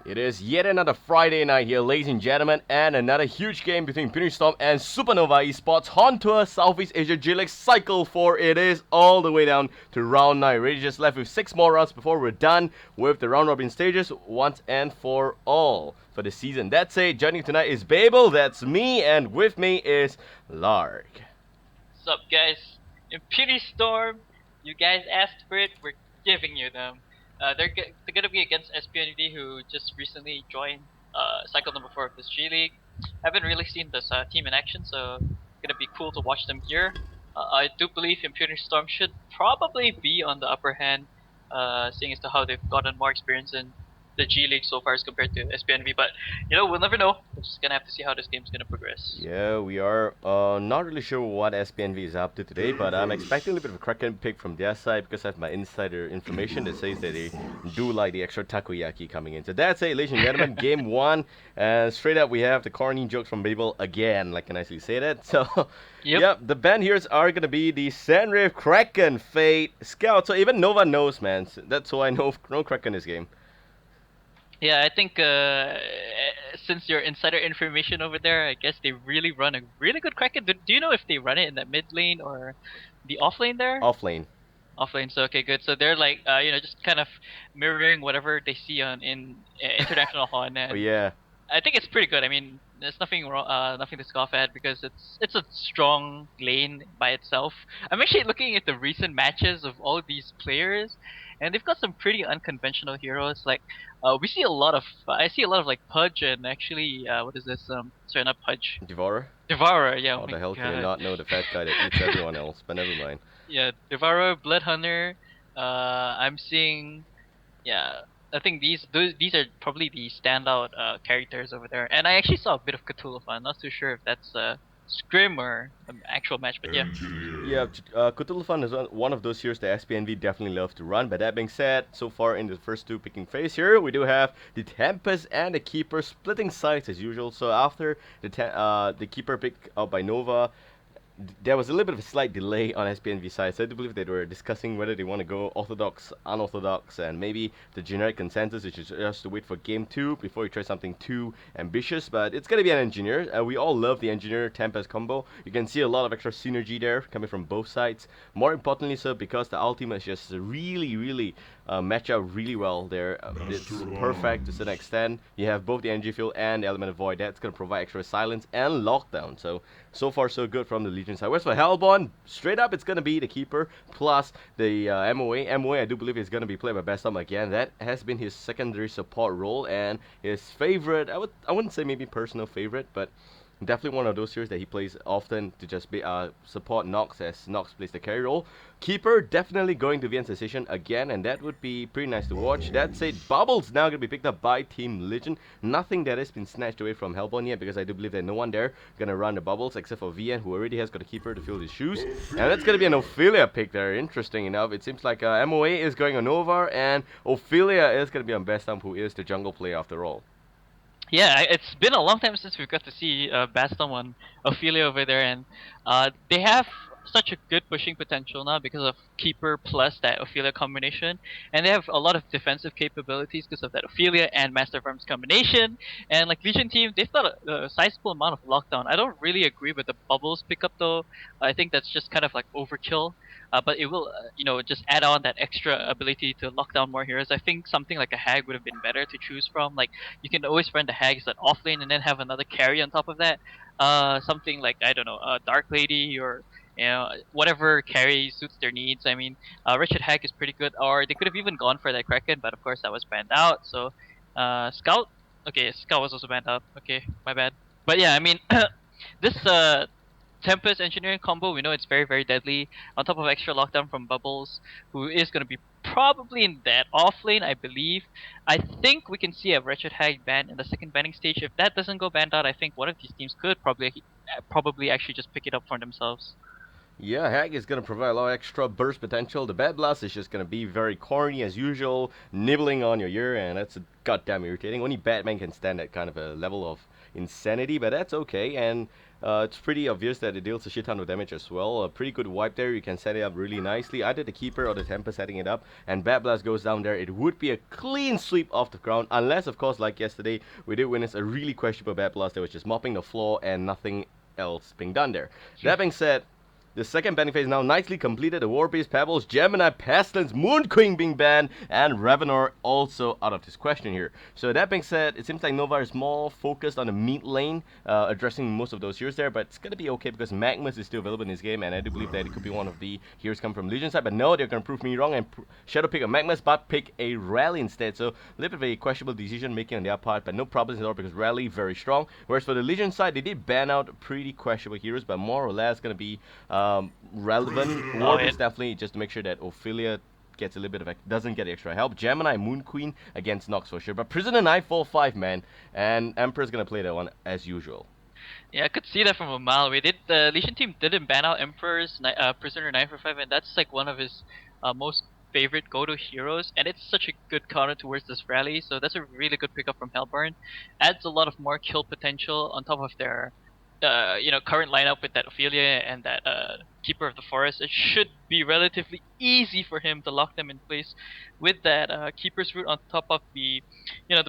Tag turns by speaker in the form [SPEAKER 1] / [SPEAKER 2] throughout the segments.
[SPEAKER 1] It is yet another Friday night here, ladies and gentlemen, and another huge game between impunity.storm and Supernova Esports. HoNTour Southeast Asia G-League Cycle 4. It is all the way down to round 9. We're just left with 6 more rounds before we're done with the round robin stages once and for all for the season. That's it. Joining tonight is Babael, that's me, and with me is Lark.
[SPEAKER 2] What's up, guys? Impunity Storm, you guys asked for it, we're giving you them. They're gonna be against SPNV, who just recently joined cycle number 4 of this G League. Haven't really seen this team in action, so it's gonna be cool to watch them here. I do believe Impunity Storm should probably be on the upper hand, seeing as to how they've gotten more experience in the G League so far as compared to SPNV. But we'll never know. We're just gonna have to see how this game's gonna progress.
[SPEAKER 1] Yeah, we are not really sure what SPNV is up to today, but I'm expecting a little bit of a Kraken pick from their side because I have my insider information that says that they do like the extra takoyaki coming in. So that's it, ladies and gentlemen, game 1. And straight up, we have the corny jokes from Babael again, like can I nicely say that. So,
[SPEAKER 2] Yep.
[SPEAKER 1] the band here are going to be the Sandrift, Kraken, Fate, Scout. So even Nova knows, man. That's why I know no Kraken in this game.
[SPEAKER 2] Yeah, I think since your insider information over there, I guess they really run a really good Kraken. Do you know if they run it in the mid lane or the off lane there?
[SPEAKER 1] Off lane.
[SPEAKER 2] Off lane, so okay, good. So they're like, just kind of mirroring whatever they see in international HoN, and
[SPEAKER 1] Oh, yeah.
[SPEAKER 2] I think it's pretty good. I mean, there's nothing wrong, nothing to scoff at because it's a strong lane by itself. I'm actually looking at the recent matches of all of these players, and they've got some pretty unconventional heroes. Like, we see a lot of, I see a lot of like Pudge and actually, what is this? Sorry, not Pudge.
[SPEAKER 1] Devourer?
[SPEAKER 2] Devourer, yeah.
[SPEAKER 1] How
[SPEAKER 2] Oh
[SPEAKER 1] the
[SPEAKER 2] my
[SPEAKER 1] hell can you
[SPEAKER 2] God.
[SPEAKER 1] not know the fat guy that eats everyone else? But never mind.
[SPEAKER 2] Yeah, Devourer, Blood Hunter. I'm seeing, yeah. I think these are probably the standout characters over there. And I actually saw a bit of Cthulhu. I'm not too sure if that's Scrim or an actual match, but yeah.
[SPEAKER 1] Yeah, Cthulhu is one of those heroes that SPNV definitely love to run. But that being said, so far in the first 2 picking phase here, we do have the Tempest and the Keeper splitting sides as usual. So after the Keeper pick out by Nova, there was a little bit of a slight delay on SPNV side, so I do believe they were discussing whether they want to go orthodox, unorthodox, and maybe the generic consensus is just to wait for game 2 before you try something too ambitious. But it's gonna be an engineer. We all love the engineer Tempest combo. You can see a lot of extra synergy there coming from both sides. More importantly, so because the ultimate is just really match out really well there. It's perfect to a certain extent. You have both the energy field and the element of void. That's gonna provide extra silence and lockdown. So far so good from the Legion side. Whereas for Hellborn, straight up it's gonna be the Keeper plus the MOA. MOA I do believe is gonna be played by Bastom again. That has been his secondary support role and his favorite. I wouldn't say maybe personal favorite, but definitely one of those heroes that he plays often to just be support Nox as Nox plays the carry role. Keeper definitely going to VN Sensation again, and that would be pretty nice to watch. That said, Bubble's now going to be picked up by Team Legion. Nothing that has been snatched away from Hellborn yet, because I do believe that no one there going to run the Bubbles except for VN, who already has got a Keeper to fill his shoes. And that's going to be an Ophelia pick there. Interesting enough, it seems like MOA is going on Nova, and Ophelia is going to be on Bastom, who is the jungle player after all.
[SPEAKER 2] Yeah, it's been a long time since we've got to see Bastom on Ophelia over there, and they have such a good pushing potential now because of Keeper plus that Ophelia combination, and they have a lot of defensive capabilities because of that Ophelia and Master of Arms combination. And like Legion team, they've got a sizable amount of lockdown. I don't really agree with the Bubbles pickup though. I think that's just kind of like overkill. But it will, just add on that extra ability to lock down more heroes. I think something like a Hag would have been better to choose from. Like, you can always run the Hag as an off lane and then have another carry on top of that. Something like, I don't know, Dark Lady or whatever carry suits their needs. I mean, Wretched Hag is pretty good, or they could have even gone for that Kraken, but of course that was banned out. So, Scout, okay, Scout was also banned out. Okay, my bad. But yeah, I mean, this Tempest engineering combo, we know it's very deadly. On top of extra lockdown from Bubbles, who is going to be probably in that off lane, I believe. I think we can see a Wretched Hag ban in the second banning stage. If that doesn't go banned out, I think one of these teams could probably actually just pick it up for themselves.
[SPEAKER 1] Yeah, Hag is going to provide a lot of extra burst potential. The Bad Blast is just going to be very corny as usual, nibbling on your ear, and that's goddamn irritating. Only Batman can stand that kind of a level of insanity, but that's okay. And it's pretty obvious that it deals a shit ton of damage as well. A pretty good wipe there. You can set it up really nicely. Either the keeper or the Tempest setting it up, and Bat Blast goes down there. It would be a clean sweep off the ground, unless, of course, like yesterday, we did witness a really questionable Bat Blast that was just mopping the floor and nothing else being done there. That being said, the second banning phase now nicely completed. The War Beast, Pebbles, Gemini, Pestilence, Moon Queen being banned, and Ravenor also out of this question here. So that being said, it seems like Nova is more focused on the mid lane, addressing most of those heroes there, but it's gonna be okay because Magmus is still available in this game, and I do believe that it could be one of the heroes coming from Legion side, but no, they're gonna prove me wrong and shadow pick a Magmus, but pick a Rally instead. So a little bit of a questionable decision making on their part, but no problems at all because Rally very strong. Whereas for the Legion side, they did ban out pretty questionable heroes, but more or less gonna be relevant. War Beast definitely just to make sure that Ophelia gets a little bit of doesn't get extra help. Gemini, Moon Queen against Nox for sure, but Prisoner 945 man, and Emperor's gonna play that one as usual.
[SPEAKER 2] Yeah, I could see that from a mile away. The Legion team didn't ban out Emperor's Prisoner 945, and that's like one of his most favorite go-to heroes, and it's such a good counter towards this rally. So that's a really good pickup from Hellborn. Adds a lot of more kill potential on top of their current lineup with that Ophelia and that Keeper of the Forest. It should be relatively easy for him to lock them in place with that Keeper's Root on top of the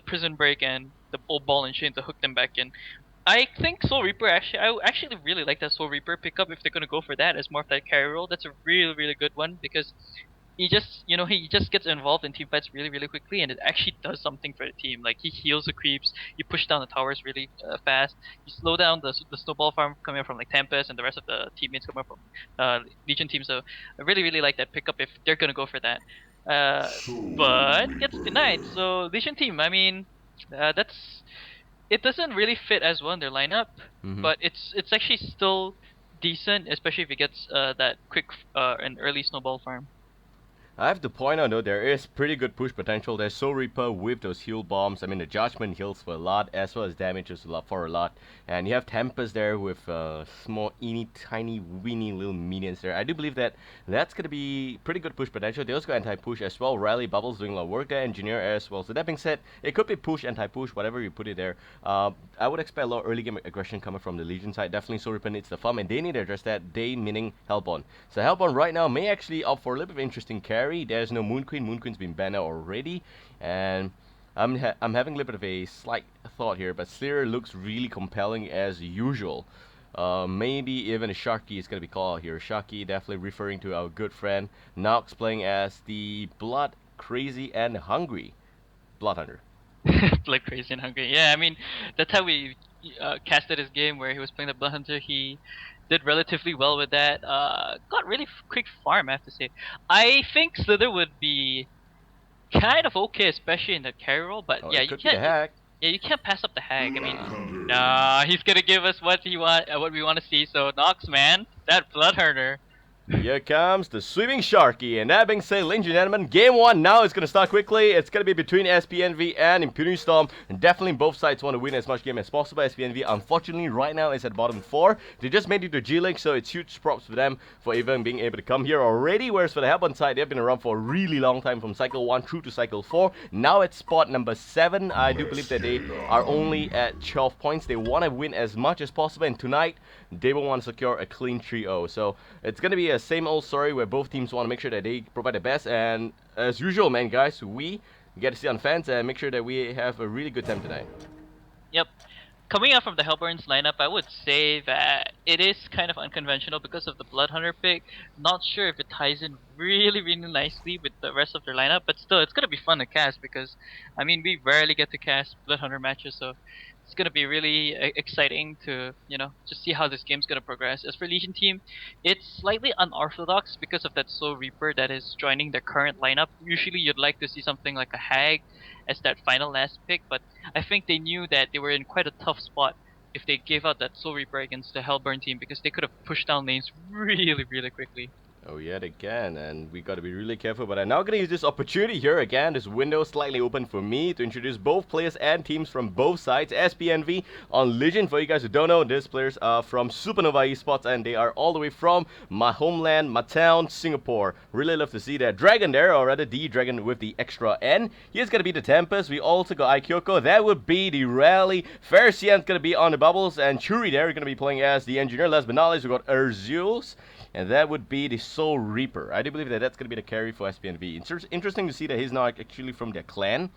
[SPEAKER 2] Prison Break and the old Ball and Chain to hook them back in. I think Soul Reaper I actually really like that Soul Reaper pickup if they're gonna go for that as more of that carry role. That's a really good one because he just gets involved in team fights really quickly, and it actually does something for the team. Like he heals the creeps, you push down the towers really fast, you slow down the snowball farm coming up from like Tempest and the rest of the teammates coming up from Legion team. So I really like that pickup if they're gonna go for that. But gets denied. So Legion team, I mean, that's it doesn't really fit as well in their lineup, but it's actually still decent, especially if it gets that quick and early snowball farm.
[SPEAKER 1] I have to point out though, there is pretty good push potential. There's Soul Reaper with those heal bombs. I mean, the Judgment heals for a lot, as well as damages a lot for a lot. And you have Tempest there with small, tiny, weeny little minions there. I do believe that that's going to be pretty good push potential. They also got anti-push as well. Rally, Bubbles doing a lot of work there, Engineer as well. So that being said, it could be push, anti-push, whatever you put it there. I would expect a lot of early game aggression coming from the Legion side. Definitely Soul Reaper needs the farm, and they need to address that. They meaning Hellborn. So Hellborn right now may actually opt for a little bit of interesting carry. There's no Moon Queen. Moon Queen's been banned out already, and I'm having a little bit of a slight thought here, but Slayer looks really compelling as usual. Maybe even a Sharky is gonna be called here. Sharky definitely referring to our good friend Nox playing as the Blood Crazy and Hungry Blood Hunter.
[SPEAKER 2] Like crazy and hungry. Yeah, I mean that's how we casted his game where he was playing the Blood Hunter. He did relatively well with that. Got really quick farm, I have to say. I think Slither would be kind of okay, especially in the carry role. But
[SPEAKER 1] Oh,
[SPEAKER 2] yeah,
[SPEAKER 1] it
[SPEAKER 2] you
[SPEAKER 1] could be the
[SPEAKER 2] can't.
[SPEAKER 1] hack.
[SPEAKER 2] Yeah, you can't pass up the hag. I mean, nah, he's gonna give us what we want to see. So Nox, man, that Blood Hunter.
[SPEAKER 1] Here comes the sweeping Sharky, and that being said, ladies and gentlemen, game one now is going to start quickly. It's going to be between SPNV and impunity.storm, and definitely both sides want to win as much game as possible. SPNV, unfortunately, right now is at bottom 4. They just made it to G-League, so it's huge props for them for even being able to come here already, whereas for the Hellborn side, they've been around for a really long time, from Cycle 1 through to Cycle 4. Now at spot number 7, I do believe that they are only at 12 points. They want to win as much as possible, and tonight, they will want to secure a clean 3-0. So it's going to be a same old story where both teams want to make sure that they provide the best, and as usual, man, guys, we get to see on fans and make sure that we have a really good time tonight.
[SPEAKER 2] Yep. Coming out from the Hellborn's lineup, I would say that it is kind of unconventional because of the Blood Hunter pick. Not sure if it ties in really nicely with the rest of their lineup, but still, it's gonna be fun to cast because, I mean, we rarely get to cast Blood Hunter matches, so it's gonna be really exciting to just see how this game's gonna progress. As for Legion team, it's slightly unorthodox because of that Soul Reaper that is joining their current lineup. Usually, you'd like to see something like a Hag as that final last pick, but I think they knew that they were in quite a tough spot if they gave out that Soul Reaper against the Hellborn team because they could have pushed down lanes really quickly.
[SPEAKER 1] Oh yeah, they can, and we gotta be really careful. But I'm now gonna use this opportunity here again. This window slightly open for me to introduce both players and teams from both sides. SPNV on Legion. For you guys who don't know, these players are from Supernova Esports, and they are all the way from my homeland, my town, Singapore. Really love to see that Dragon there, or rather the Dragon with the extra N. Here's gonna be the Tempest. We also got Aikyoko. That would be the Rally. Fersian's gonna be on the bubbles, and Churi there gonna be playing as the Engineer. Last but not least, we got Urzules. And that would be the Soul Reaper. I do believe that that's going to be the carry for SPNV. It's interesting to see that he's not actually from their clan.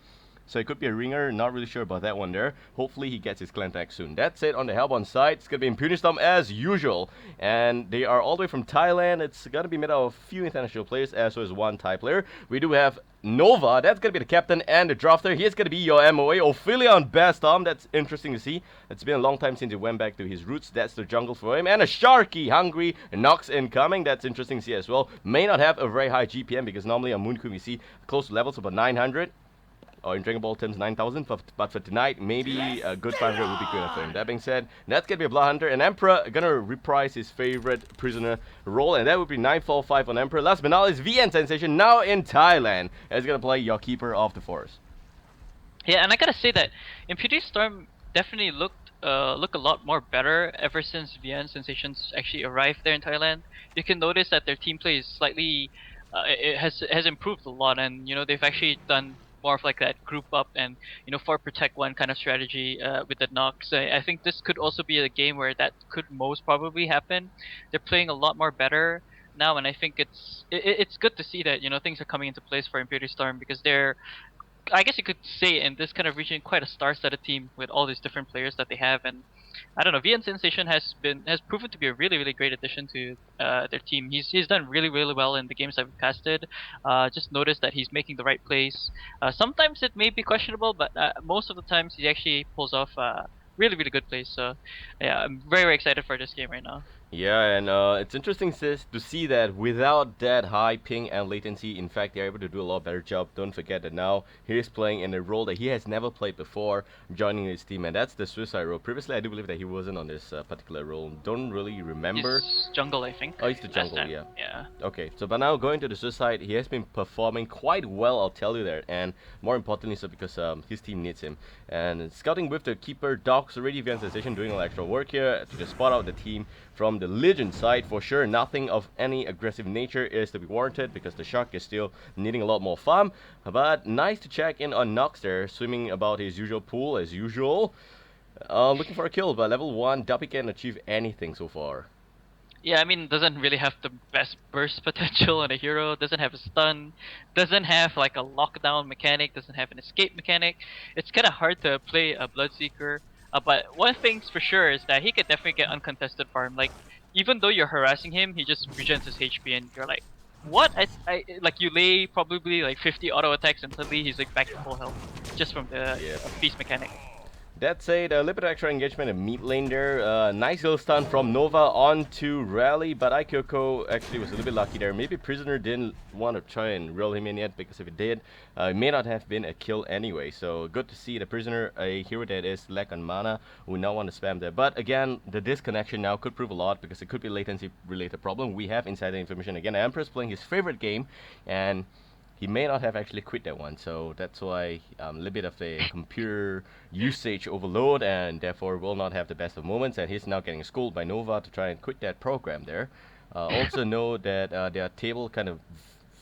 [SPEAKER 1] So it could be a ringer, not really sure about that one there. Hopefully he gets his clan tag soon. That's it on the Hellbound side. It's going to be impunity.storm as usual. And they are all the way from Thailand. It's going to be made out of a few international players as well as one Thai player. We do have Nova, that's going to be the captain and the drafter. He's going to be your MOA. Ophelia on Bastom, that's interesting to see. It's been a long time since he went back to his roots. That's the jungle for him. And a Sharky, Hungry, Nox incoming. That's interesting to see as well. May not have a very high GPM because normally on Moon Queen we see close levels of about 900. Or in Dragon Ball terms 9,000, but for tonight, maybe a good 500 would be good enough for him. That being said, that's gonna be a Blood Hunter, and Emperor gonna reprise his favorite prisoner role, and that would be 945 on Emperor. Last but not least, VN Sensation, now in Thailand, is gonna play your Keeper of the Forest.
[SPEAKER 2] Yeah, and I gotta say that Impunity Storm definitely look a lot more better ever since VN Sensations actually arrived there in Thailand. You can notice that their team play is slightly it has improved a lot, and you know they've actually done more of like that group up and you know 4 protect 1 kind of strategy with the Nox. I think this could also be a game where that could most probably happen. They're playing a lot more better now, and I think it's good to see that you know things are coming into place for Imperial Storm because they're, I guess you could say, in this kind of region, quite a star-studded team with all these different players that they have, and I don't know. VN Sensation has proven to be a really great addition to their team. He's done really well in the games I've casted. Just noticed that he's making the right plays. Sometimes it may be questionable, but most of the times he actually pulls off really good plays. So yeah, I'm very excited for this game right now.
[SPEAKER 1] Yeah, and it's interesting to see that without that high ping and latency, in fact, they're able to do a lot better job. Don't forget that now he is playing in a role that he has never played before, joining his team, and that's the Suicide role. Previously, I do believe that he wasn't on this particular role. Don't really remember.
[SPEAKER 2] He's jungle, I think.
[SPEAKER 1] Oh, he's the
[SPEAKER 2] Last
[SPEAKER 1] jungle,
[SPEAKER 2] time.
[SPEAKER 1] yeah.
[SPEAKER 2] Yeah.
[SPEAKER 1] Okay, so but now going to the Suicide, he has been performing quite well, I'll tell you that, and more importantly, so because his team needs him. And scouting with the Keeper Dogs already, VN Sensation doing a lot extra work here to just spot out the team from the Legion side. For sure, nothing of any aggressive nature is to be warranted because the Shark is still needing a lot more farm. But nice to check in on Nox there, swimming about his usual pool as usual. Looking for a kill, but level 1, Duppy can achieve anything so far.
[SPEAKER 2] Yeah, I mean, doesn't really have the best burst potential on a hero, doesn't have a stun, doesn't have like a lockdown mechanic, doesn't have an escape mechanic. It's kind of hard to play a Bloodseeker. But one thing's for sure is that he could definitely get uncontested farm. Like, even though you're harassing him, he just regens his HP and you're like, what? Like, you lay probably like 50 auto attacks and suddenly he's like back to full health just from the feast mechanic.
[SPEAKER 1] That said, a little bit of extra engagement in mid lane there. Nice little stun from Nova onto Rally, but Aikyoko actually was a little bit lucky there. Maybe Prisoner didn't want to try and roll him in yet, because if it did, it may not have been a kill anyway. So good to see the Prisoner, a hero that is lack on mana, who not want to spam there. But again, the disconnection now could prove a lot, because it could be a latency related problem. We have insider information. Again, Emperor's playing his favorite game, and he may not have actually quit that one, so that's why a little bit of a computer usage overload, and therefore will not have the best of moments. And he's now getting schooled by Nova to try and quit that program there. Also know that their table kind of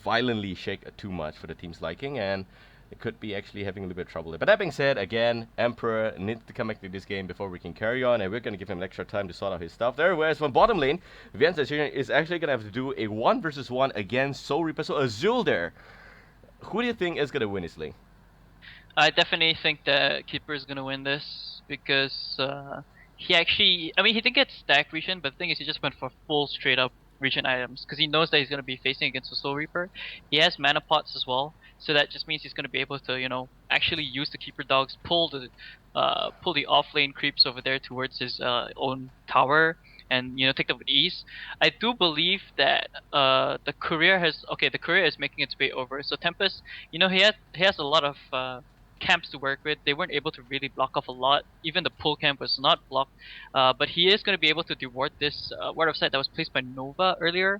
[SPEAKER 1] violently shake too much for the team's liking, and it could be actually having a little bit of trouble there. But that being said, again, Emperor needs to come back to this game before we can carry on, and we're going to give him extra time to sort out his stuff there. Whereas from bottom lane, VN Sensation is actually going to have to do a 1 versus 1 against Soul Reaper. So Azul there. Who do you think is gonna win this lane?
[SPEAKER 2] I definitely think that Keeper is gonna win this because he actually, I mean, he didn't get stacked region, but the thing is, he just went for full straight up region items because he knows that he's gonna be facing against the Soul Reaper. He has mana pots as well, so that just means he's gonna be able to, you know, actually use the Keeper Dogs, pull the off lane creeps over there towards his own tower, and you know take them with ease. I do believe that the courier is making its way over. So Tempest, you know, he has a lot of camps to work with. They weren't able to really block off a lot. Even the pull camp was not blocked. But he is going to be able to deward this ward of sight that was placed by Nova earlier.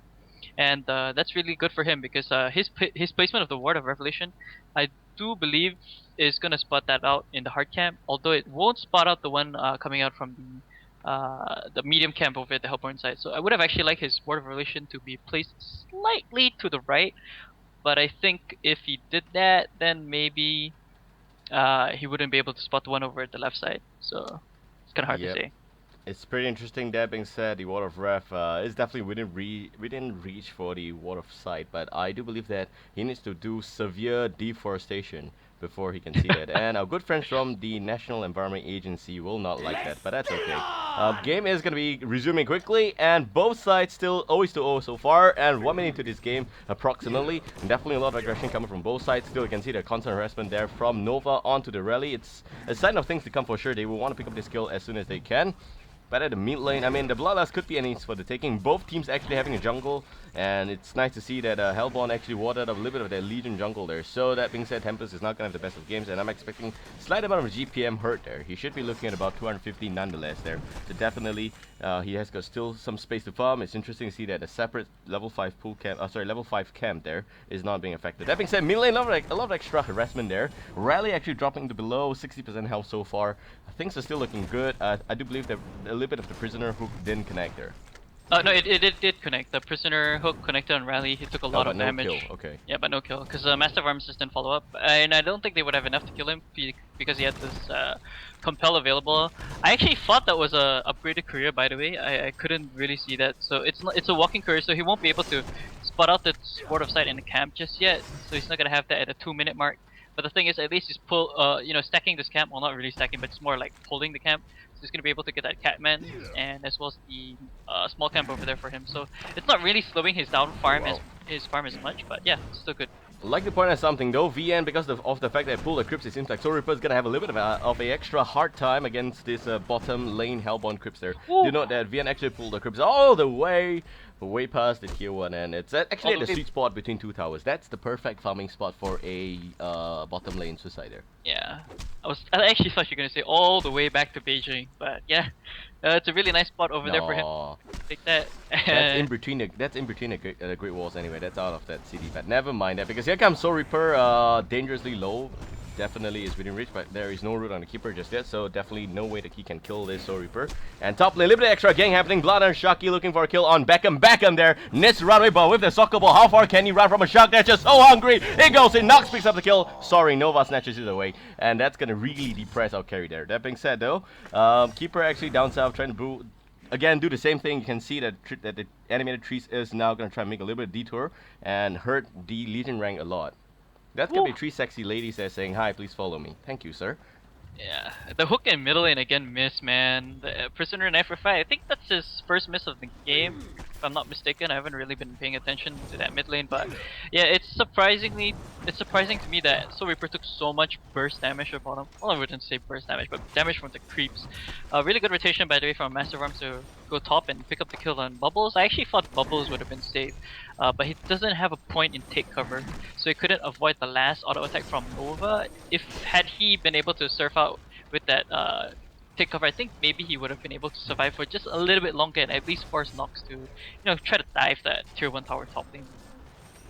[SPEAKER 2] and that's really good for him because his placement of the Ward of Revelation, I do believe, is gonna spot that out in the hard camp. Although it won't spot out the one coming out from the medium camp over at the Hellborn side. So I would have actually liked his Ward of Revelation to be placed slightly to the right. But I think if he did that, then maybe he wouldn't be able to spot the one over at the left side. So it's kind of hard to
[SPEAKER 1] Yep.
[SPEAKER 2] say.
[SPEAKER 1] It's pretty interesting. That being said, the Wall of Ref is definitely within reach for the Wall of Sight, but I do believe that he needs to do severe deforestation before he can see that. And our good friends from the National Environment Agency will not like that, but that's okay. Game is going to be resuming quickly, and both sides still 0-0 so far, and 1 minute into this game approximately. And definitely a lot of aggression coming from both sides. Still, you can see the constant harassment there from Nova onto the rally. It's a sign of things to come for sure. They will want to pick up this kill as soon as they can. But at the mid lane, I mean, the Bloodlust could be enemies for the taking. Both teams actually having a jungle, and it's nice to see that Hellborn actually watered up a little bit of their Legion jungle there. So that being said, Tempest is not going to have the best of games, and I'm expecting a slight amount of GPM hurt there. He should be looking at about 250 nonetheless there. So definitely, he has got still some space to farm. It's interesting to see that a separate level 5 pool camp, level 5 camp there is not being affected. That being said, mid lane, a lot of extra harassment there. Rally actually dropping to below 60% health so far. Things are still looking good. I do believe that a little bit of the prisoner hook didn't connect there.
[SPEAKER 2] No, it did connect. The prisoner hook connected on rally. He took a lot
[SPEAKER 1] but
[SPEAKER 2] of
[SPEAKER 1] no
[SPEAKER 2] damage.
[SPEAKER 1] kill. Okay.
[SPEAKER 2] Yeah, but no kill because Master of Arms didn't follow up, and I don't think they would have enough to kill him because he had this compel available. I actually thought that was a upgraded career, by the way. I couldn't really see that, so it's a walking career, so he won't be able to spot out the Sword of Sight in the camp just yet. So he's not gonna have that at a 2-minute mark. But the thing is, at least he's stacking this camp. Well, not really stacking, but it's more like pulling the camp. So he's gonna be able to get that Catman and as well as the small camp over there for him. So it's not really slowing his down farm as much, but yeah, it's still good.
[SPEAKER 1] I'd like to point out something though, VN, because of the fact that I pulled the Crypts, it seems like Soul Reaper is gonna have a little bit of a extra hard time against this bottom lane Hellborn Crypts there.
[SPEAKER 2] Ooh.
[SPEAKER 1] Do note that VN actually pulled the Crypts all the way past the tier 1, and it's actually at the sweet spot between two towers. That's the perfect farming spot for a bottom lane Suicider.
[SPEAKER 2] Yeah, I actually thought you were gonna say all the way back to Beijing, but yeah, it's a really nice spot over there for him. Take that.
[SPEAKER 1] That's in between the Great Walls anyway. That's out of that city, but never mind that because here comes Soul Reaper, dangerously low. Definitely is within reach, but there is no root on the keeper just yet, so definitely no way that he can kill this Soul Reaper. And top lane, a little bit extra gang happening. Blood and Shaki looking for a kill on Beckham. Beckham there needs to run away, but with the soccer ball, how far can he run from a shark that's just so hungry? It goes in, Nox picks up the kill. Sorry, Nova snatches it away, and that's gonna really depress our carry there. That being said though, keeper actually down south trying to again do the same thing. You can see that the animated trees is now gonna try and make a little bit of detour and hurt the Legion rank a lot. That's gonna be 3 sexy ladies there saying, "Hi, please follow me." Thank you, sir.
[SPEAKER 2] Yeah, the hook in middle lane again miss, man. The prisoner knife for fight. I think that's his first miss of the game, if I'm not mistaken. I haven't really been paying attention to that mid lane, but yeah, it's surprising to me that Soul Reaper took so much burst damage upon him. Well, I wouldn't say burst damage, but damage from the creeps. Really good rotation by the way from Master of Arms to go top and pick up the kill on Bubbles. I actually thought Bubbles would have been safe, but he doesn't have a point in take cover, so he couldn't avoid the last auto attack from Nova. Had he been able to surf out with that take cover, I think maybe he would have been able to survive for just a little bit longer and at least force Nox to, try to dive that tier 1 tower top lane.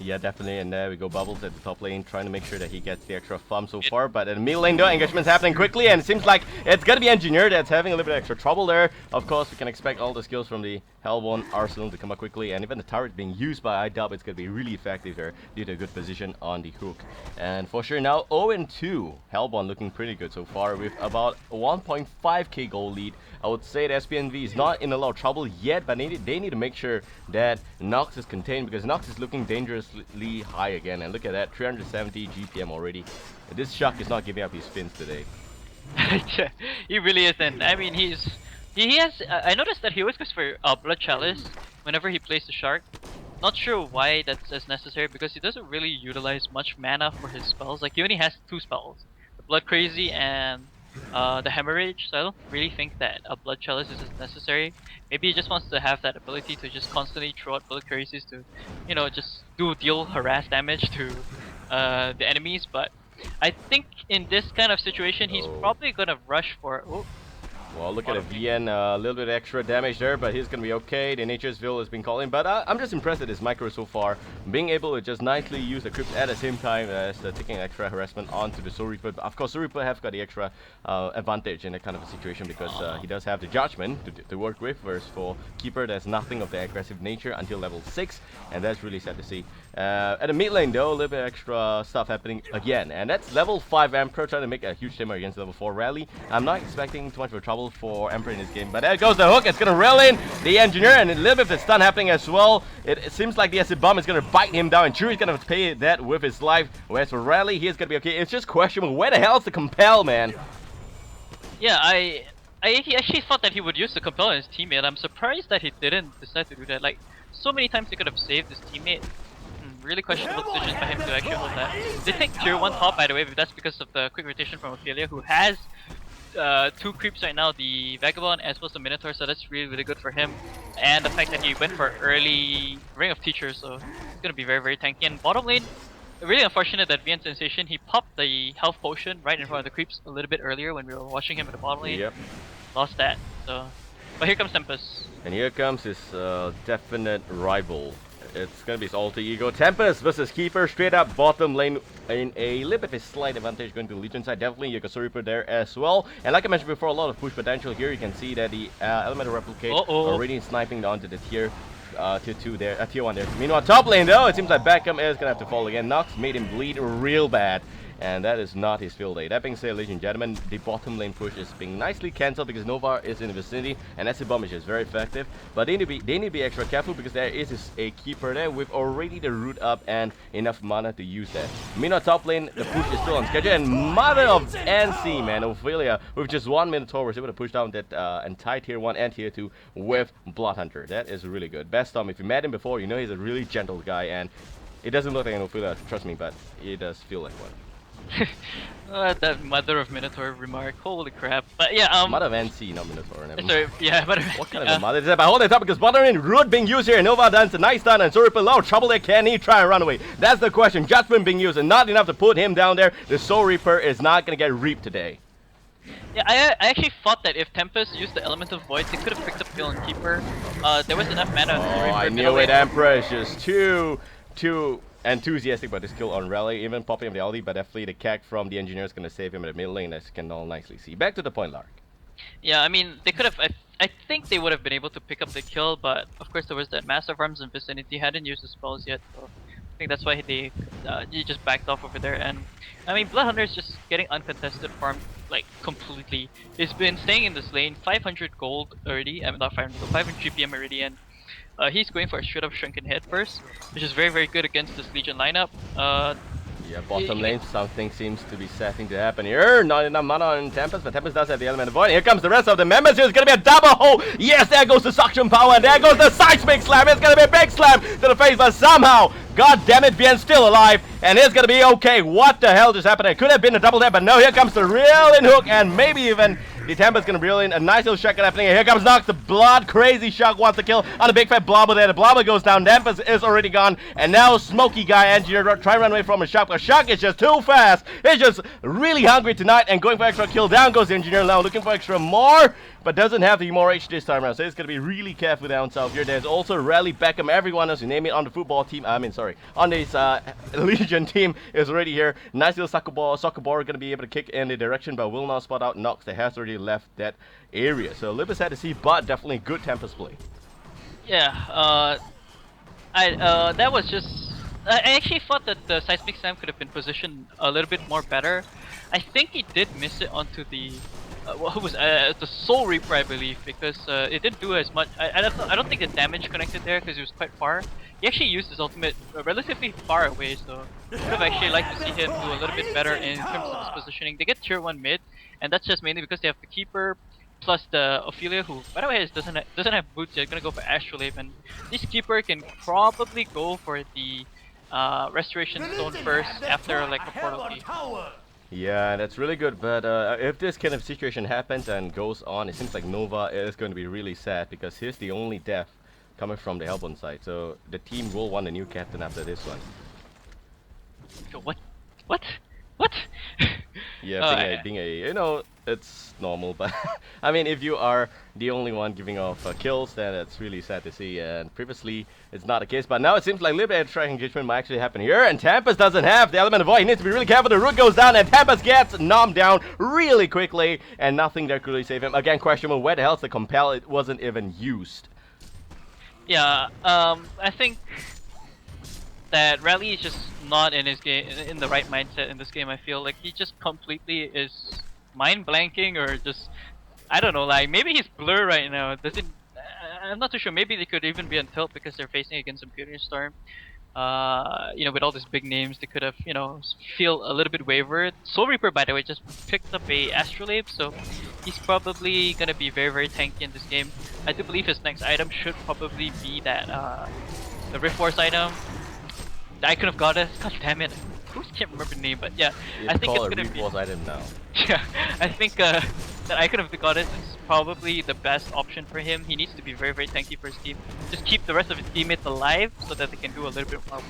[SPEAKER 1] Yeah, definitely, and there we go, Bubbles at the top lane, trying to make sure that he gets the extra farm so far, but in the mid lane though, engagement's happening quickly, and it seems like it's gonna be Engineer that's having a little bit of extra trouble there. Of course, we can expect all the skills from the Hellborn Arsenal to come up quickly, and even the turret being used by I-Dub, it's gonna be really effective there, due to a good position on the hook. And for sure now, 0-2, Hellborn looking pretty good so far, with about 1.5k gold lead. I would say that SPNV is not in a lot of trouble yet, but they need to make sure that Nox is contained, because Nox is looking dangerously high again, and look at that, 370 GPM already. This Shark is not giving up his fins today.
[SPEAKER 2] He really isn't. I mean, he has. I noticed that he always goes for Blood Chalice whenever he plays the Shark. Not sure why that's as necessary, because he doesn't really utilize much mana for his spells. Like, he only has 2 spells, the Blood Crazy and the Hemorrhage, so I don't really think that a Blood Chalice is necessary. Maybe he just wants to have that ability to just constantly throw out Blood Crazies to, just deal harass damage to the enemies. But I think in this kind of situation, he's probably gonna rush for.
[SPEAKER 1] Well, look at a VN, a little bit extra damage there, but he's gonna be okay. The Nature's Will has been calling, but I'm just impressed at his micro so far, being able to just nicely use the crypts at the same time as taking extra harassment onto the Soul Reaper. Of course, Soul Reaper have got the extra advantage in that kind of a situation because he does have the Judgment to work with, whereas for Keeper, there's nothing of the aggressive nature until level 6, and that's really sad to see. At the mid lane though, a little bit extra stuff happening again, and that's level 5 Emperor trying to make a huge damage against level 4 Rally. I'm not expecting too much of a trouble for Emperor in this game, but there goes the hook. It's gonna rail in the Engineer, and a little bit of the stun happening as well. It seems like the acid bomb is gonna bite him down, and Churi's gonna pay that with his life. Whereas for Rally, he's gonna be okay. It's just questionable. Where the hell's the compel, man?
[SPEAKER 2] Yeah, I actually thought that he would use the compel on his teammate. I'm surprised that he didn't decide to do that. Like, so many times he could have saved his teammate. Really questionable decision by him to actually hold that. They take tier 1 top, by the way, but that's because of the quick rotation from Ophelia, who has 2 creeps right now, the Vagabond as well as the Minotaur, so that's really, really good for him. And the fact that he went for early Ring of Teachers, so it's gonna be very, very tanky. And bottom lane, really unfortunate that VN Sensation, he popped the health potion right in front of the creeps a little bit earlier when we were watching him in the bottom lane.
[SPEAKER 1] Yep.
[SPEAKER 2] Lost that, so... But here comes Tempest.
[SPEAKER 1] And here comes his definite rival. It's gonna be his alter ego. Tempest versus Keeper, straight up bottom lane in a little bit of a slight advantage going to the Legion side. Definitely you got Soul Reaper there as well. And like I mentioned before, a lot of push potential here. You can see that the Elemental Replicate already sniping onto the tier 2 there, tier 1 there. Meanwhile, top lane though, it seems like Beckham is gonna have to fall again. Nox made him bleed real bad. And that is not his field day. That being said, ladies and gentlemen, the bottom lane push is being nicely cancelled because Nova is in the vicinity and acid bomb is just very effective. But they need to be extra careful because there is a Keeper there with already the root up and enough mana to use that. Meanwhile, top lane, the push is still on schedule, and Mother of NC, man, Ophelia, with just 1 Minotaur was able to push down that entire tier 1 and tier 2 with Blood Hunter. That is really good. Best Tom, if you met him before, you know he's a really gentle guy, and it doesn't look like an Ophelia, trust me, but it does feel like one.
[SPEAKER 2] That Mother of Minotaur remark, holy crap. But yeah,
[SPEAKER 1] Mother of NC, not Minotaur.
[SPEAKER 2] Sorry, yeah, Mother of
[SPEAKER 1] What kind of a mother is that? But hold it up because bottom lane root being used here. Nova done a nice stun and Soul Reaper low trouble there. Can he try and run away? That's the question. Judgment being used and not enough to put him down there. The Soul Reaper is not gonna get reaped today.
[SPEAKER 2] Yeah, I actually thought that if Tempest used the Elemental Void, he could have picked up kill on Keeper. There was enough mana.
[SPEAKER 1] Oh, I knew it. Emperor is just too enthusiastic about this kill on Rally, even popping up the ulti, but definitely the CAC from the Engineer is going to save him at the mid lane, as you can all nicely see. Back to the point, Lark.
[SPEAKER 2] Yeah, I mean, they could have, I think they would have been able to pick up the kill, but of course there was that Massive Arms in vicinity, hadn't used the spells yet, so I think that's why they just backed off over there. And I mean, Blood Hunter is just getting uncontested farm, like, completely. He's been staying in this lane, 500 gold already, I mean not 500 gold, 500 GPM already, and he's going for a straight up shrunken head first, which is very, very good against this Legion lineup.
[SPEAKER 1] Yeah, bottom lane, something seems to be setting to happen here. Not enough mana on Tempest, but Tempest does have the Element of Void. Here comes the rest of the members. Here's gonna be a double hole. Yes, there goes the suction power, and there goes the seismic slam. It's gonna be a big slam to the face, but somehow, god damn it, Vien's still alive, and it's gonna be okay. What the hell just happened? It could have been a double tap, but no, here comes the real in hook, and maybe even the Tempest gonna reel in a nice little shotgun happening. Here comes Nox, the blood crazy shark wants to kill on a big fat blobber there. The blobber goes down, Tempest is already gone, and now Smoky Guy Engineer try to run away from a shark, but shark is just too fast. He's just really hungry tonight and going for extra kill. Down goes the Engineer now, looking for extra more, but doesn't have the more H this time around, so it's gonna be really careful down south here. There's also Rally, Beckham, everyone else you name it on the football team, on this Legion team is already here. Nice little soccer ball gonna be able to kick in the direction, but will not spot out Nox that has already left that area. So a little bit sad to see, but definitely good Tempest play.
[SPEAKER 2] Yeah, that was just... I actually thought that the Seismic Slam could have been positioned a little bit more better. I think he did miss it onto the... who was the Soul Reaper, I believe, because it didn't do as much. I don't think the damage connected there because it was quite far. He actually used his ultimate relatively far away, so I would have actually liked to see him do a little bit better in terms of his positioning. They get tier 1 mid, and that's just mainly because they have the Keeper plus the Ophelia, who, by the way, doesn't have boots yet. Gonna go for Astrolabe, and this Keeper can probably go for the Restoration Stone first after like a portal key.
[SPEAKER 1] Yeah, that's really good, but if this kind of situation happens and goes on, it seems like Nova is going to be really sad because he's the only death coming from the Hellborn side, so the team will want a new captain after this one.
[SPEAKER 2] What?
[SPEAKER 1] Yeah,
[SPEAKER 2] Oh,
[SPEAKER 1] being a it's normal, but I mean, if you are the only one giving off kills, then it's really sad to see. And previously, it's not the case, but now it seems like a little bit of track engagement might actually happen here. And Tempest doesn't have the element of void. He needs to be really careful. The root goes down, and Tempest gets nommed down really quickly, and nothing there could really save him. Again, questionable. Where the hell's the compel? It wasn't even used.
[SPEAKER 2] yeah. I think that Rally is just not in his game in the right mindset in this game. I feel like he just completely is mind blanking or just I don't know. Like maybe he's blur right now. Doesn't I'm not too sure. Maybe they could even be on tilt because they're facing against impunity.storm. With all these big names, they could have, feel a little bit wavered. Soul Reaper, by the way, just picked up a Astrolabe, so he's probably gonna be very, very tanky in this game. I do believe his next item should probably be that, the Rift Force item. The Icon of Goddess. God damn it. I can't remember the name, but yeah, I think it's gonna be.
[SPEAKER 1] Item now.
[SPEAKER 2] Yeah, I think that Icon of the Goddess is probably the best option for him. He needs to be very, very tanky for his team. Just keep the rest of his teammates alive so that they can do a little bit more.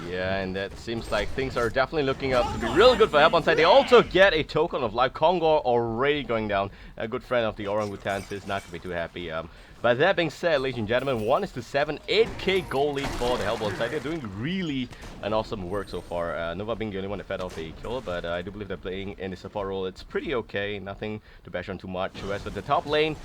[SPEAKER 1] Yeah, and that seems like things are definitely looking up to be really good for Help on side. They also get a token of life. Kongor already going down. A good friend of the orangutans is not going to be too happy. But that being said, ladies and gentlemen, 1:7, 8k goal lead for the Hellbolt side. They're doing really an awesome work so far. Nova being the only one that fed off a kill, but I do believe they're playing in the support role. It's pretty okay, nothing to bash on too much. Whereas at the top lane,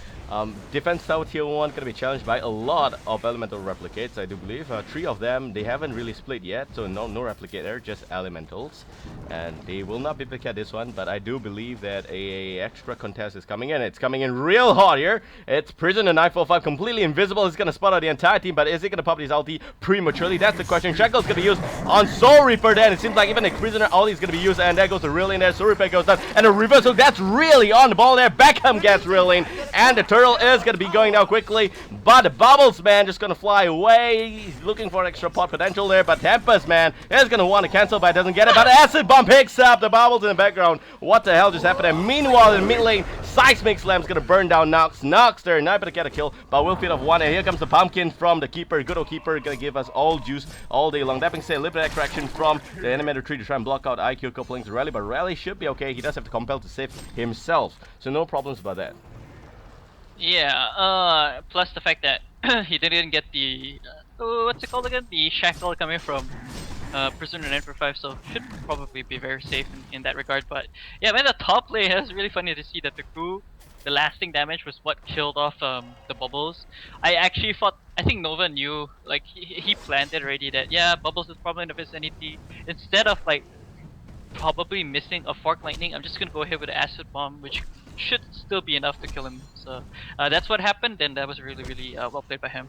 [SPEAKER 1] defense tower tier 1 going to be challenged by a lot of elemental replicates, I do believe. 3 of them, they haven't really split yet, so no replicate there, just elementals. And they will not be picked at this one, but I do believe that a extra contest is coming in. It's coming in real hot here. It's Prisoner 945, completely invisible. He's going to spot out the entire team, but is he going to pop his ulti prematurely? That's the question. Shackle's going to be used on Soul Reaper then. It seems like even the Prisoner ulti is going to be used, and there goes the reel in there. Soul Reaper goes down, and a reversal. That's really on the ball there. Beckham gets reeling, and the turtle is going to be going down quickly, but the Bubbles, man, just going to fly away. He's looking for extra pot potential there, but Tempest, man, is going to want to cancel, but doesn't get it. But Acid Bomb picks up the Bubbles in the background. What the hell just happened? And meanwhile, in mid lane, Seismic Slam's going to burn down Nox. Nox there, not able to get a kill, but will feed off one. And here comes the pumpkin from the keeper. Good old keeper, going to give us all juice all day long. That being said, a little bit of extraction from the animator tree to try and block out IQ couplings to Rally, but Rally should be okay. He does have to compel to save himself, so no problems about that.
[SPEAKER 2] Yeah, plus the fact that he didn't get the, what's it called again? The shackle coming from Prisoner 945, so should probably be very safe in that regard. But yeah, man, the top lane, it's really funny to see that the crew, the lasting damage was what killed off the Bubbles. I actually thought, I think Nova knew, like he planned it already that yeah, Bubbles is probably in the vicinity. Instead of like probably missing a Fork Lightning, I'm just gonna go ahead with the Acid Bomb, which should still be enough to kill him. So that's what happened, and that was really, really well played by him.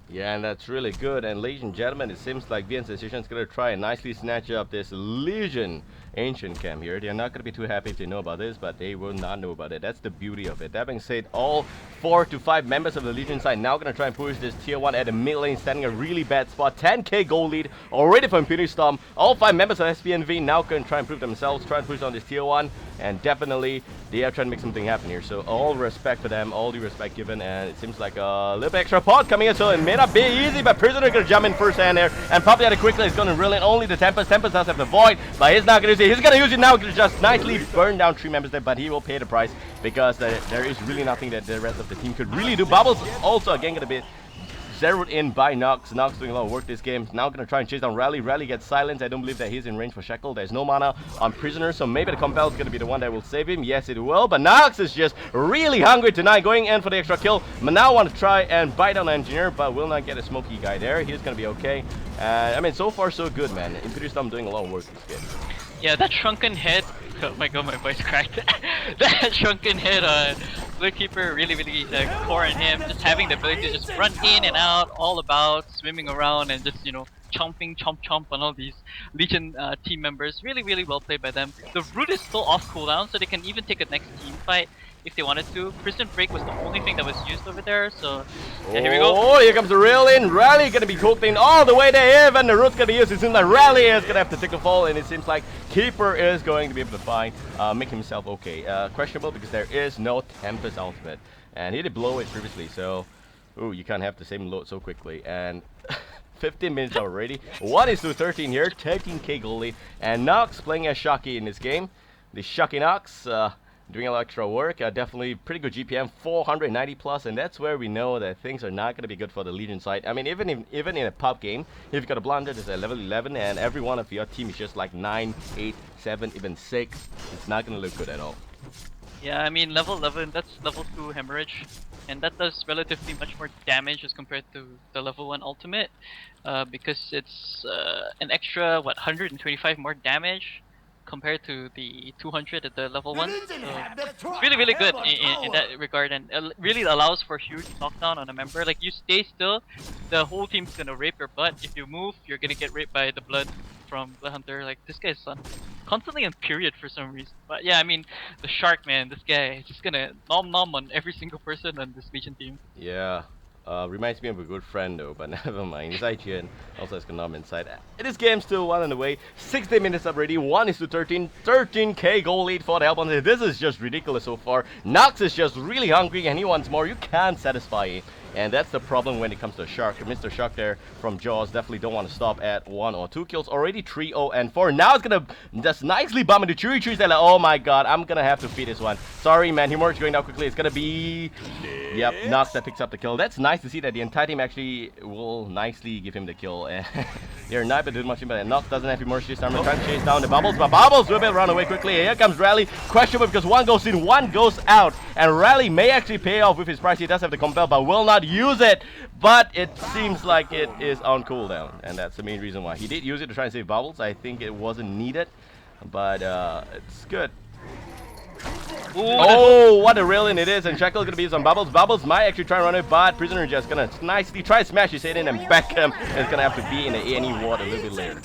[SPEAKER 1] Yeah, and that's really good. And ladies and gentlemen, it seems like VN's Decision is going to try and nicely snatch up this Legion Ancient Camp here. They're not going to be too happy if they know about this, but they will not know about it. That's the beauty of it. That being said, all 4 to 5 members of the Legion side now going to try and push this tier 1 at the mid lane, standing a really bad spot. 10k goal lead already for Impunity Storm. All 5 members of SPNV now going to try and prove themselves, try and push on this tier 1, and definitely they are trying to make something happen here. So all respect for them, all due respect given, and it seems like a little bit extra pot coming in, so it may not be easy, but Prisoner going to jump in first hand there, and probably at it quickly. He's going to reel in only the Tempest. Tempest does have the Void, but he's not going to use it. He's going to use it now to just nicely burn down 3 members there, but he will pay the price because there is really nothing that the rest of the team could really do. Bubbles also again going to be zeroed in by Nox. Nox doing a lot of work this game. Now going to try and chase down Rally. Rally gets silenced. I don't believe that he's in range for Shackle. There's no mana on Prisoner, so maybe the Compel is going to be the one that will save him. Yes, it will, but Nox is just really hungry tonight, going in for the extra kill. Manao want to try and bite down the Engineer, but will not get a smoky guy there. He's going to be okay. I mean, so far so good, man. Imperial Storm doing a lot of work this game.
[SPEAKER 2] Yeah, that shrunken head. Oh my god, my voice cracked. That shrunken head, Blue Keeper really, really core in him. Just having the ability to just run in and out, all about, swimming around, and just, chomping, chomp on all these Legion team members. Really, really well played by them. The root is still off cooldown, so they can even take a next team fight if they wanted to. Prison Break was the only thing that was used over there, so yeah, here we go.
[SPEAKER 1] Oh, here comes the rail in. Rally gonna be coping all the way there, and the root's gonna be used. It seems like Rally is gonna have to take a fall, and it seems like Keeper is going to be able to find, make himself okay. Questionable because there is no Tempest ultimate, and he did blow it previously, so ooh, you can't have the same load so quickly. And 15 minutes already. 1:13 here, 13k goal lead, and Nox playing as Shocky in this game. the Shucky Knox. Doing a lot of extra work, definitely pretty good GPM, 490 plus, and that's where we know that things are not going to be good for the Legion side. I mean, even in a pub game, if you've got a blunder that's at level 11 and every one of your team is just like 9, 8, 7, even 6, it's not going to look good at all.
[SPEAKER 2] Yeah, I mean level 11, that's level 2 hemorrhage, and that does relatively much more damage as compared to the level 1 ultimate, because it's an extra, what, 125 more damage compared to the 200 at the level 1. So it's really, really good in that regard, and really allows for huge knockdown on a member. Like, you stay still, the whole team's gonna rape your butt. If you move, you're gonna get raped by the blood from the hunter. Like, this guy's constantly in period for some reason. But yeah, I mean, the shark, man, this guy is just gonna nom nom on every single person on this Legion team.
[SPEAKER 1] Yeah. Reminds me of a good friend though, but never mind. He's IGN, also has Konami inside. This game's still 1 on the way. 60 minutes up already, 1:13. 13k goal lead for the Hellbound. This is just ridiculous so far. Nox is just really hungry and he wants more. You can't satisfy him. And that's the problem when it comes to Shark. Mr. Shark there from Jaws definitely don't want to stop at 1 or 2 kills. Already 3, 0, and 4. Now it's gonna just nicely bump into Chewy. Chewy's like, oh my god, I'm gonna have to feed this one. Sorry man, Humor's going down quickly. It's gonna be... Yep, Nox that picks up the kill. That's nice to see that the entire team actually will nicely give him the kill. They're not doing much, but Nox doesn't have Humor. She's trying to chase down the Bubbles, but Bubbles will be run away quickly. Here comes Rally. Questionable because one goes in, one goes out. And Rally may actually pay off with his price. He does have the compel, but will not use it. But it seems like it is on cooldown, and that's the main reason why. He did use it to try and save Bubbles. I think it wasn't needed, but it's good. Ooh, oh, what a rail-in it is, and Shackle's gonna be some Bubbles. Bubbles might actually try and run it, but Prisoner just gonna nicely try to smash his head in and back him. And it's gonna have to be in the A&E ward a little bit later.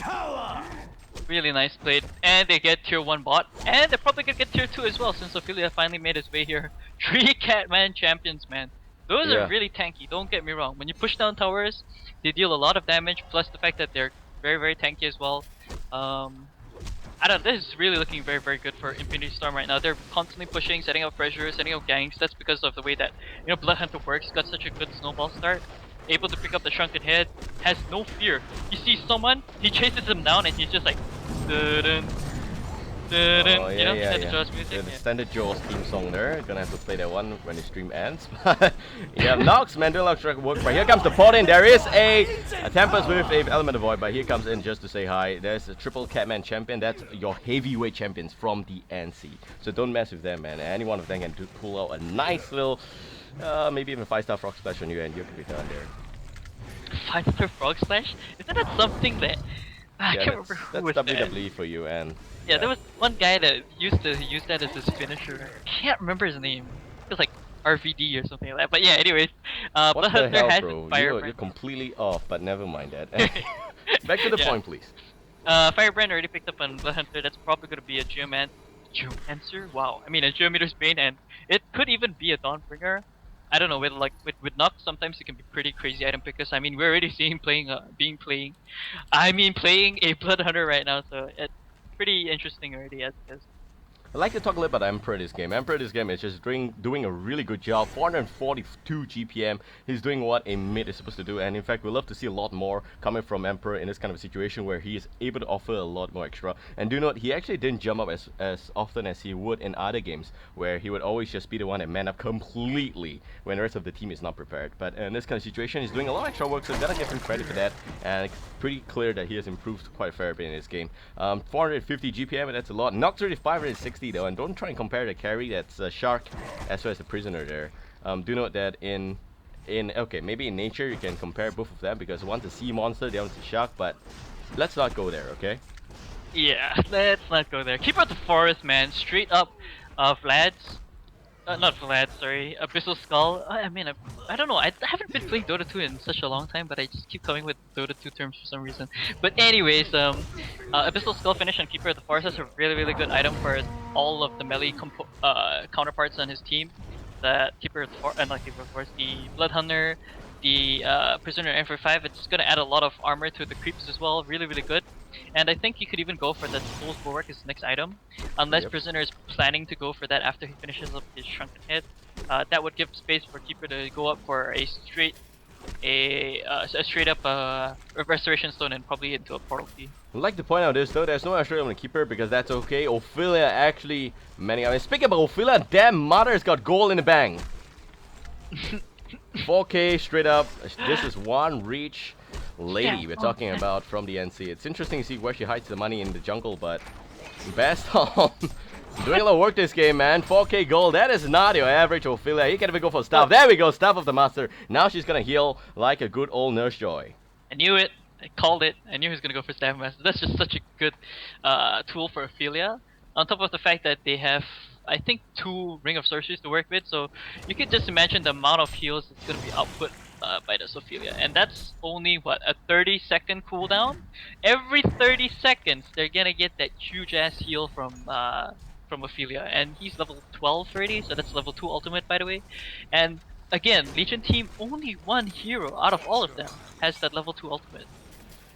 [SPEAKER 2] Really nice played, and they get tier 1 bot, and they're probably gonna get tier 2 as well since Ophelia finally made his way here. 3 Catman champions, man. Those are really tanky, don't get me wrong. When you push down towers, they deal a lot of damage, plus the fact that they're very, very tanky as well. I don't know, this is really looking very, very good for impunity.storm right now. They're constantly pushing, setting up pressure, setting up ganks. That's because of the way that, you know, Blood Hunter works. Got such a good snowball start. Able to pick up the shrunken head, has no fear. He sees someone, he chases him down, and he's just like, dun, dun,
[SPEAKER 1] Oh,
[SPEAKER 2] you know,
[SPEAKER 1] yeah.
[SPEAKER 2] Jaws music.
[SPEAKER 1] The standard Jaws theme song there. Gonna have to play that one when the stream ends. Yeah, Nox, man, doing a lot of work. But here comes the pot in. There is a Tempest with a element of void, but here comes in just to say hi. There's a triple Catman champion. That's your heavyweight champions from the NC. So don't mess with them, man. Any one of them can pull out a nice little, maybe even 5-star frog splash on you, and you could be done there.
[SPEAKER 2] 5-star frog splash? Isn't that something that I can't remember who was
[SPEAKER 1] that's
[SPEAKER 2] that.
[SPEAKER 1] WWE for you, and
[SPEAKER 2] yeah, there was one guy that used to use that as his finisher. I can't remember his name. It was like RVD or something like that. But yeah, anyways,
[SPEAKER 1] what the hell,
[SPEAKER 2] has
[SPEAKER 1] bro?
[SPEAKER 2] Firebrand.
[SPEAKER 1] You're completely off, but never mind that. Back to the point, please.
[SPEAKER 2] Firebrand already picked up on Blood Hunter. That's probably gonna be a Geomancer. Wow, I mean a Geometer's Bane, and it could even be a Dawnbringer. I don't know, with Nox, sometimes it can be pretty crazy item pickers. I mean, we're already seeing playing a Blood Hunter right now, so it's pretty interesting already as it is.
[SPEAKER 1] I'd like to talk a little about Emperor this game. Emperor this game is just doing a really good job. 442 GPM. He's doing what a mid is supposed to do, and in fact, we'd love to see a lot more coming from Emperor in this kind of situation where he is able to offer a lot more extra. And do note, he actually didn't jump up as often as he would in other games, where he would always just be the one that man up completely when the rest of the team is not prepared. But in this kind of situation, he's doing a lot of extra work, so gotta give him credit for that. And it's pretty clear that he has improved quite a fair bit in this game. 450 GPM, and that's a lot. Nox already 560 though, and don't try and compare the carry. That's Shark as well as the Prisoner there. Do note that okay, maybe in nature you can compare both of them because one's a sea monster, the other's a shark, but let's not go there, okay?
[SPEAKER 2] Yeah, let's not go there. Keep out the forest, man. Straight up, Vlad's. Not Vlad, sorry. Abyssal Skull. I mean, I don't know. I haven't been playing Dota 2 in such a long time, but I just keep coming with Dota 2 terms for some reason. But anyways, Abyssal Skull finish on Keeper of the Forest is a really, really good item for all of the melee counterparts on his team. The Keeper of the Forest, not Keeper of the Forest, the Blood Hunter, the Prisoner Emperor 5. It's gonna add a lot of armor to the creeps as well. Really, really good. And I think you could even go for the Soul's Bulwark as the next item, unless Prisoner is planning to go for that after he finishes up his Shrunken Head. That would give space for Keeper to go up for a straight a straight up restoration stone and probably into a portal key.
[SPEAKER 1] I'd like to point out this though, there's no extra on the keeper because that's okay. Ophelia actually many. I mean, speaking about Ophelia, damn mother's got gold in the bank. 4K straight up. This is one reach lady we're talking about from the NC. It's interesting to see where she hides the money in the jungle, but best home. Doing a lot of work this game, man. 4K gold. That is not your average Ophelia. You can't even go for staff. There we go. Staff of the master. Now she's gonna heal like a good old Nurse Joy.
[SPEAKER 2] I knew it. I called it. I knew he was gonna go for Staff Master. That's just such a good tool for Ophelia. On top of the fact that they have, I think, 2 Ring of Sorceries to work with, so you can just imagine the amount of heals that's gonna be output by this Ophelia. And that's only what, a 30-second cooldown? Every 30 seconds, they're gonna get that huge ass heal from Ophelia, and he's level 12 already, so that's level 2 ultimate, by the way. And again, Legion team, only one hero out of all of them has that level 2 ultimate.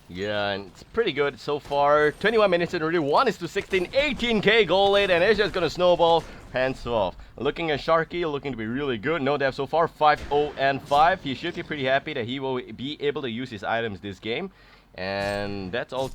[SPEAKER 1] Yeah, and it's pretty good so far. 21 minutes in already. 1:16, 18K goal lead, and it's just gonna snowball. Hands off. Looking at Sharky, looking to be really good. No dev so far, 5-0 and 5. He should be pretty happy that he will be able to use his items this game. And that's all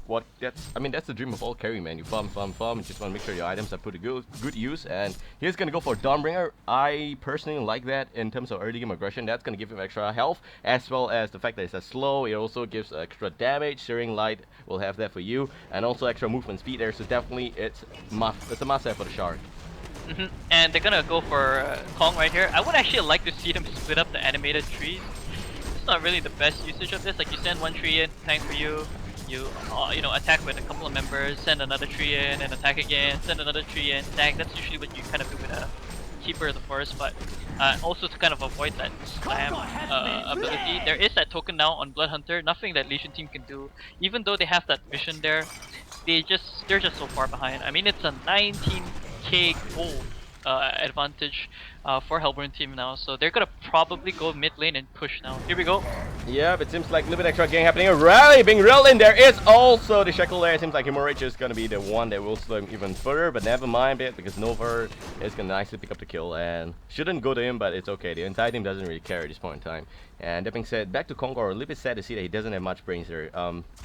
[SPEAKER 1] I mean, that's the dream of all carry, man. You farm, and just want to make sure your items are put to good use. And he's gonna go for Dawnbringer. I personally like that in terms of early game aggression. That's gonna give him extra health, as well as the fact that it's a slow. It also gives extra damage. Searing Light will have that for you, and also extra movement speed there. So definitely it's a must-have for the Shark.
[SPEAKER 2] And they're gonna go for Kong right here. I would actually like to see them split up the animated trees. It's not really the best usage of this. Like, you send one tree in, tank for you. You know, attack with a couple of members, send another tree in, and attack again. Send another tree in, tank. That's usually what you kind of do with a Keeper of the Forest. But also to kind of avoid that slam ability, there is that token now on Blood Hunter. Nothing that Legion team can do. Even though they have that vision there, they're just so far behind. I mean, it's a 19k gold advantage for Hellborn team now, so they're gonna probably go mid lane and push now. Here we go.
[SPEAKER 1] Yep, it seems like a little bit extra gang happening. A rally being reeled in. There is also the Shackle there. It seems like Hemorrhage is gonna be the one that will slow him even further, but never mind it, because Nova is gonna nicely pick up the kill and shouldn't go to him, but it's okay. The entire team doesn't really care at this point in time. And that being said, back to Conqueror. A little bit sad to see that he doesn't have much brains there,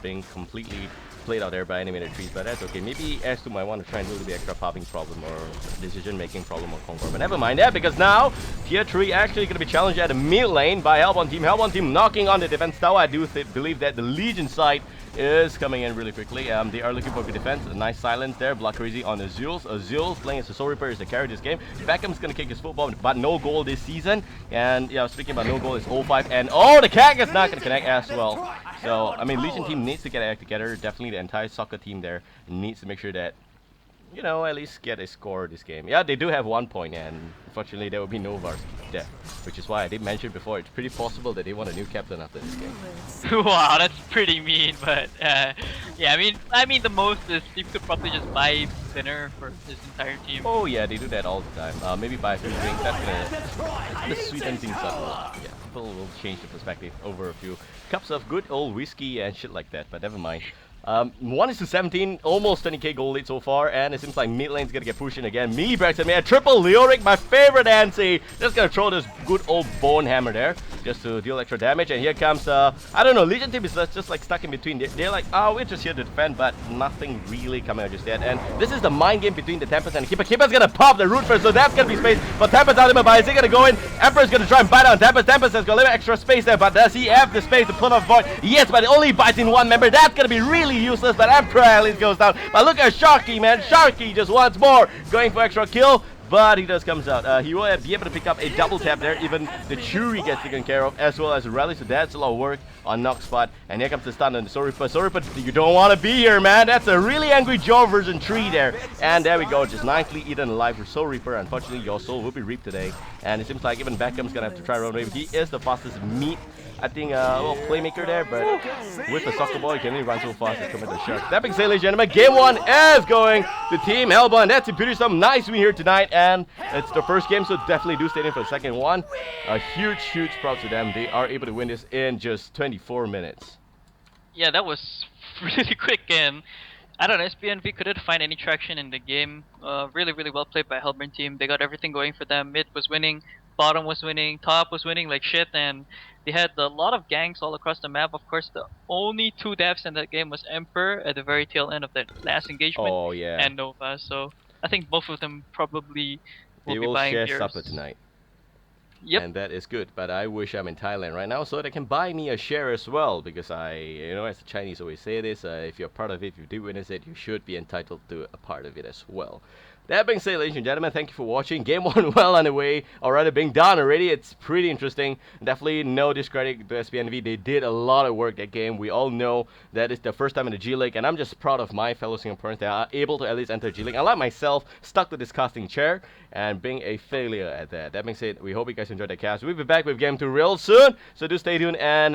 [SPEAKER 1] being completely played out there by animated trees, but that's okay. Maybe S2 might want to try and do a little bit extra popping problem or decision making problem on Conqueror, but never mind that, because now Tier 3 actually going to be challenged at the mid lane by Hellborn team. Hellborn team knocking on the defense tower. I do believe that the Legion side is coming in really quickly. They are looking for good defense. A nice silence there. Block Crazy on Azul's. Azul's playing as a Soul Reaper is the carry this game. Beckham's gonna kick his football, but no goal this season. And yeah, speaking about no goal, it's 0-5. And oh, the Kag is not gonna connect as well. So I mean, Legion team needs to get it act together. Definitely the entire soccer team there needs to make sure that, you know, at least get a score this game. Yeah, they do have 1 point, and unfortunately there will be Novar's death, which is why I did mention before, it's pretty possible that they want a new captain after this game.
[SPEAKER 2] Wow, that's pretty mean, but yeah, I mean the most is you could probably just buy dinner for his entire team.
[SPEAKER 1] Oh yeah, they do that all the time. Maybe buy a few drinks. That's gonna sweeten things up a lot. Yeah, people will change the perspective over a few cups of good old whiskey and shit like that, but never mind. 1:17, almost 20k goal lead so far, and it seems like mid lane's gonna get pushed in again. Me, Braxton, man, triple Leoric, my favorite NC. Just gonna throw this good old bone hammer there, just to deal extra damage. And here comes, I don't know, Legion team is just like stuck in between. They're like, oh, we're just here to defend, but nothing really coming out just yet. And this is the mind game between the Tempest and the Keeper. Keeper's gonna pop the root first, so that's gonna be space. But Tempest ultimate by, is he gonna go in? Emperor's gonna try and bite on Tempest. Tempest has got a little extra space there, but does he have the space to pull off Void? Yes, but it only bites in one member. That's gonna be really useless, but Emperor at least goes down. But look at Sharky, man. Sharky just once more going for extra kill, but he just comes out. He will be able to pick up a double tap there. Even the Churi gets taken care of, as well as the rally, so that's a lot of work on Nox spot. And here comes the stun on the Soul Reaper. Soul Reaper, you don't want to be here, man. That's a really angry Joe version 3 there. And there we go, just nicely eaten alive for Soul Reaper. Unfortunately, your soul will be reaped today. And it seems like even Beckham's gonna have to try run away. He is the fastest meat, I think, a little playmaker there, but with the soccer ball, he can only run so fast as compared to Shark. That being said, ladies and gentlemen, game 1 is going to Team Hellborn. That's some nice win here tonight, and it's the first game, so definitely do stay in for the second one. A huge props to them. They are able to win this in just 24 minutes.
[SPEAKER 2] Yeah, that was really quick, and I don't know, SPNV couldn't find any traction in the game. Really well played by Hellborn team. They got everything going for them. Mid was winning. bottom was winning, top was winning like shit, and they had a lot of gangs all across the map. Of course, the only two devs in that game was Emperor at the very tail end of the last engagement,
[SPEAKER 1] Oh yeah,
[SPEAKER 2] and Nova. So I think both of them probably will
[SPEAKER 1] they
[SPEAKER 2] be
[SPEAKER 1] will
[SPEAKER 2] buying
[SPEAKER 1] share supper
[SPEAKER 2] beers.
[SPEAKER 1] tonight.
[SPEAKER 2] Yep.
[SPEAKER 1] And that is good. But I wish I'm in Thailand right now so they can buy me a share as well because as the Chinese always say this, if you're part of it, if you do witness it, you should be entitled to a part of it as well. That being said, ladies and gentlemen, thank you for watching. Game 1 well underway, or rather being done already. It's pretty interesting. Definitely no discredit to SPNV. They did a lot of work that game. We all know that it's the first time in the G League, and I'm just proud of my fellow Singaporeans that are able to at least enter G League. Unlike myself, stuck to this casting chair and being a failure at that. That being said, we hope you guys enjoyed the cast. We'll be back with Game 2 real soon, so do stay tuned and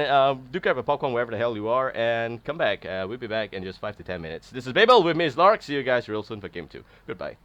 [SPEAKER 1] do grab a popcorn wherever the hell you are and come back. We'll be back in just 5 to 10 minutes. This is Babael with Ms. Lark. See you guys real soon for Game 2. Goodbye.